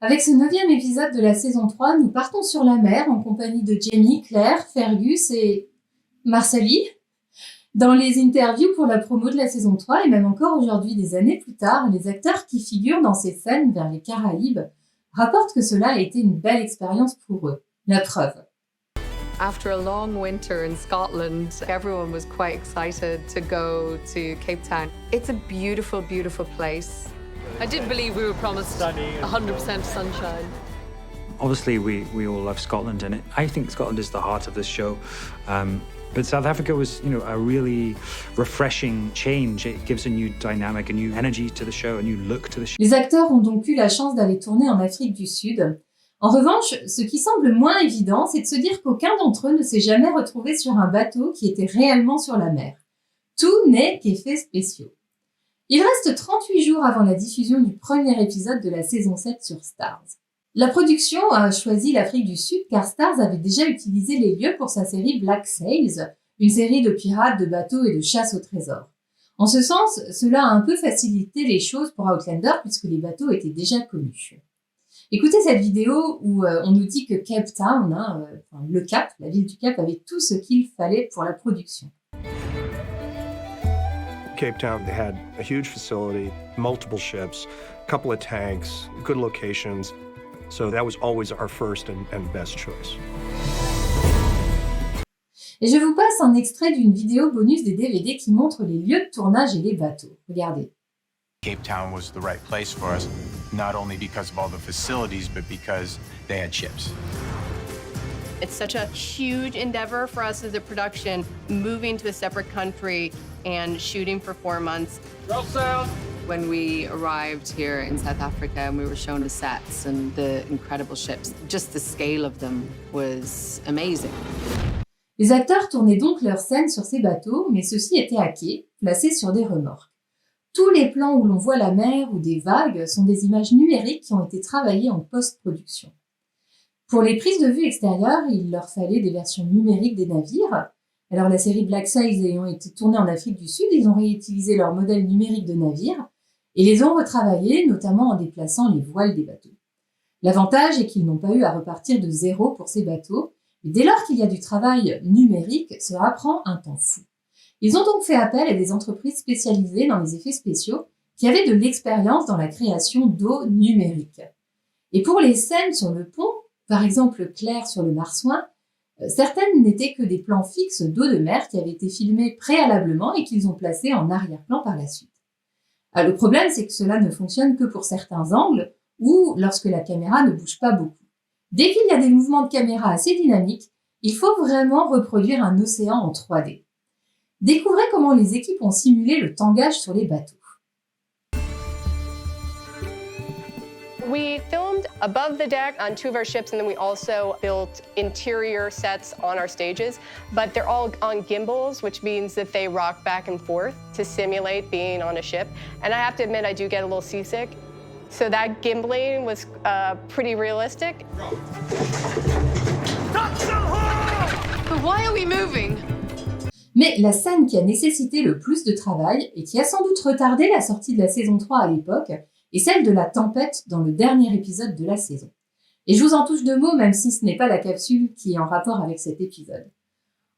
Avec ce 9e épisode de la saison 3, nous partons sur la mer en compagnie de Jamie, Claire, Fergus et Marsali. Dans les interviews pour la promo de la saison 3 et même encore aujourd'hui des années plus tard, les acteurs qui figurent dans ces scènes vers les Caraïbes rapportent que cela a été une belle expérience pour eux. La preuve. After a long winter in Scotland, everyone was quite excited to go to Cape Town. It's a beautiful, beautiful place. I didn't believe we were promised 100% sunshine. Obviously, we all love Scotland, and I think Scotland is the heart of this show. But South Africa was, a really refreshing change. It gives a new dynamic, a new energy to the show, a new look to the show. Les acteurs ont donc eu la chance d'aller tourner en Afrique du Sud. En revanche, ce qui semble moins évident, c'est de se dire qu'aucun d'entre eux ne s'est jamais retrouvé sur un bateau qui était réellement sur la mer. Tout n'est qu'effets spéciaux. Il reste 38 jours avant la diffusion du premier épisode de la saison 7 sur Starz. La production a choisi l'Afrique du Sud car Starz avait déjà utilisé les lieux pour sa série Black Sails, une série de pirates, de bateaux et de chasse au trésor. En ce sens, cela a un peu facilité les choses pour Outlander puisque les bateaux étaient déjà connus. Écoutez cette vidéo où on nous dit que Cape Town, le Cap, la ville du Cap, avait tout ce qu'il fallait pour la production. Cape Town, they had a huge facility, multiple ships, a couple of tanks, good locations. So that was always our first and best choice. Et je vous passe un extrait d'une vidéo bonus des DVD qui montre les lieux de tournage et les bateaux. Regardez. Cape Town was the right place for us, not only because of all the facilities, but because they had ships. It's such a huge endeavor for us as a production, moving to a separate country and shooting for 4 months. When we arrived here in South Africa and we were shown the sets and the incredible ships, just the scale of them was amazing. Les acteurs tournaient donc leurs scènes sur ces bateaux, mais ceux-ci étaient à quai, placés sur des remorques. Tous les plans où l'on voit la mer ou des vagues sont des images numériques qui ont été travaillées en post-production. Pour les prises de vue extérieures, il leur fallait des versions numériques des navires. Alors la série Black Sails ayant été tournée en Afrique du Sud, ils ont réutilisé leurs modèles numériques de navires et les ont retravaillés, notamment en déplaçant les voiles des bateaux. L'avantage est qu'ils n'ont pas eu à repartir de zéro pour ces bateaux, et dès lors qu'il y a du travail numérique, cela prend un temps fou. Ils ont donc fait appel à des entreprises spécialisées dans les effets spéciaux qui avaient de l'expérience dans la création d'eau numérique. Et pour les scènes sur le pont, par exemple Claire sur le marsouin, certaines n'étaient que des plans fixes d'eau de mer qui avaient été filmés préalablement et qu'ils ont placés en arrière-plan par la suite. Le problème, c'est que cela ne fonctionne que pour certains angles ou lorsque la caméra ne bouge pas beaucoup. Dès qu'il y a des mouvements de caméra assez dynamiques, il faut vraiment reproduire un océan en 3D. Découvrez comment les équipes ont simulé le tangage sur les bateaux. We filmed above the deck on 2 of our ships, and then we also built interior sets on our stages, but they're all on gimbals, which means that they rock back and forth to simulate being on a ship. And I have to admit, I do get a little seasick. So that gimbaling was pretty realistic. But why are we moving? Mais la scène qui a nécessité le plus de travail et qui a sans doute retardé la sortie de la saison 3 à l'époque est celle de la tempête dans le dernier épisode de la saison. Et je vous en touche 2 mots, même si ce n'est pas la capsule qui est en rapport avec cet épisode.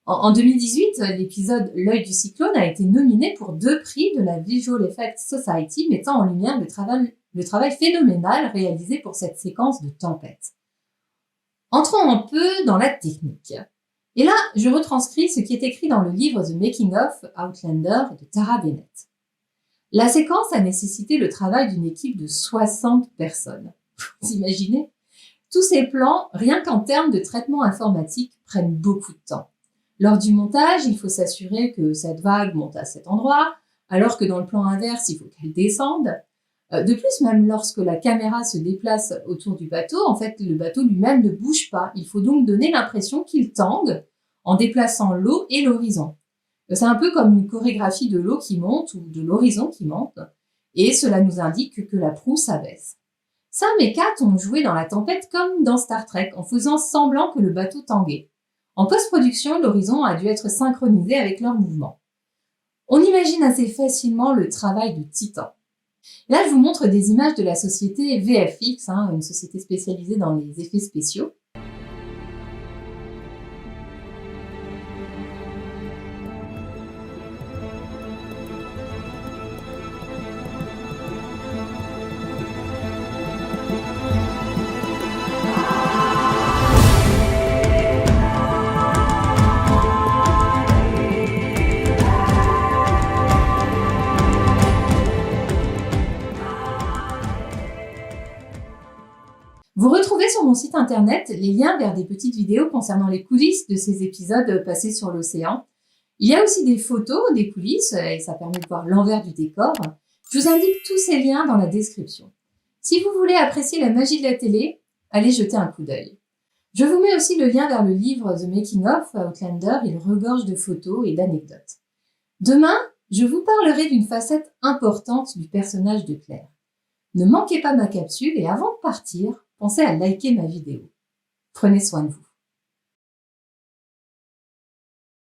En 2018, l'épisode L'œil du cyclone a été nominé pour 2 prix de la Visual Effects Society, mettant en lumière le travail phénoménal réalisé pour cette séquence de tempête. Entrons un peu dans la technique. Et là, je retranscris ce qui est écrit dans le livre The Making of Outlander de Tara Bennett. La séquence a nécessité le travail d'une équipe de 60 personnes. Vous imaginez ? Tous ces plans, rien qu'en termes de traitement informatique, prennent beaucoup de temps. Lors du montage, il faut s'assurer que cette vague monte à cet endroit, alors que dans le plan inverse, il faut qu'elle descende. De plus, même lorsque la caméra se déplace autour du bateau, en fait, le bateau lui-même ne bouge pas. Il faut donc donner l'impression qu'il tangue en déplaçant l'eau et l'horizon. C'est un peu comme une chorégraphie de l'eau qui monte ou de l'horizon qui monte, et cela nous indique que la proue s'abaisse. Sam et Kat ont joué dans la tempête comme dans Star Trek, en faisant semblant que le bateau tanguait. En post-production, l'horizon a dû être synchronisé avec leurs mouvements. On imagine assez facilement le travail de titan. Là, je vous montre des images de la société VFX, une société spécialisée dans les effets spéciaux. Vous retrouvez sur mon site internet les liens vers des petites vidéos concernant les coulisses de ces épisodes passés sur l'océan. Il y a aussi des photos des coulisses et ça permet de voir l'envers du décor. Je vous indique tous ces liens dans la description. Si vous voulez apprécier la magie de la télé, allez jeter un coup d'œil. Je vous mets aussi le lien vers le livre The Making of Outlander. Il regorge de photos et d'anecdotes. Demain, je vous parlerai d'une facette importante du personnage de Claire. Ne manquez pas ma capsule et avant de partir, pensez à liker ma vidéo. Prenez soin de vous.